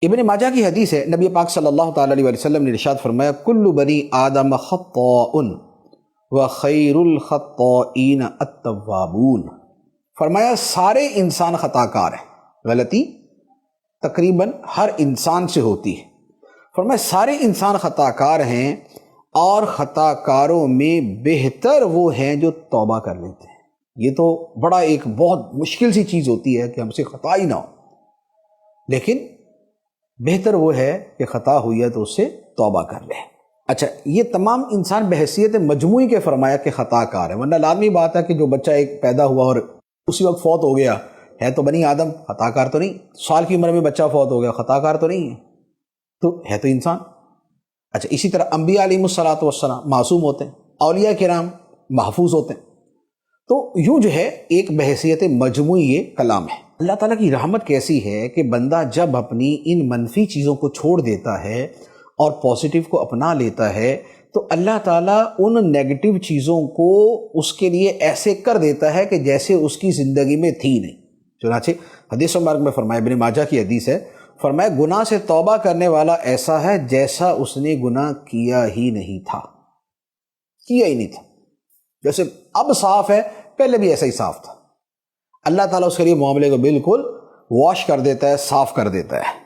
ابن ماجہ کی حدیث ہے، نبی پاک صلی اللہ تعالیٰ علیہ وسلم نے ارشاد فرمایا کل بنی آدم خطاء وخیر الخطائین التوابون۔ فرمایا سارے انسان خطا کار ہیں، غلطی تقریباً ہر انسان سے ہوتی ہے۔ فرمایا سارے انسان خطا کار ہیں اور خطا کاروں میں بہتر وہ ہیں جو توبہ کر لیتے ہیں۔ یہ تو بڑا ایک بہت مشکل سی چیز ہوتی ہے کہ ہم سے خطا ہی نہ ہو، لیکن بہتر وہ ہے کہ خطا ہوئی ہے تو اس سے توبہ کر لے۔ اچھا، یہ تمام انسان بحیثیت مجموعی کے فرمایا کہ خطا کار ہے، ورنہ لازمی بات ہے کہ جو بچہ ایک پیدا ہوا اور اسی وقت فوت ہو گیا ہے تو بنی آدم، خطا کار تو نہیں۔ سال کی عمر میں بچہ فوت ہو گیا، خطا کار تو نہیں ہے، تو ہے تو انسان۔ اچھا، اسی طرح انبیاء علیہ الصلوۃ والسلام معصوم ہوتے ہیں، اولیاء کرام محفوظ ہوتے ہیں۔ تو یوں جو ہے ایک بحیثیت مجموعی یہ کلام ہے۔ اللہ تعالیٰ کی رحمت کیسی ہے کہ بندہ جب اپنی ان منفی چیزوں کو چھوڑ دیتا ہے اور پازیٹیو کو اپنا لیتا ہے تو اللہ تعالیٰ ان نیگیٹو چیزوں کو اس کے لیے ایسے کر دیتا ہے کہ جیسے اس کی زندگی میں تھی نہیں۔ چنانچہ حدیث مبارک میں فرمایا، ابن ماجہ کی حدیث ہے، فرمایا گناہ سے توبہ کرنے والا ایسا ہے جیسا اس نے گناہ کیا ہی نہیں تھا، کیا ہی نہیں تھا۔ جیسے اب صاف ہے، پہلے بھی ایسا ہی صاف تھا۔ اللہ تعالیٰ اس کے لیے معاملے کو بالکل واش کر دیتا ہے، صاف کر دیتا ہے۔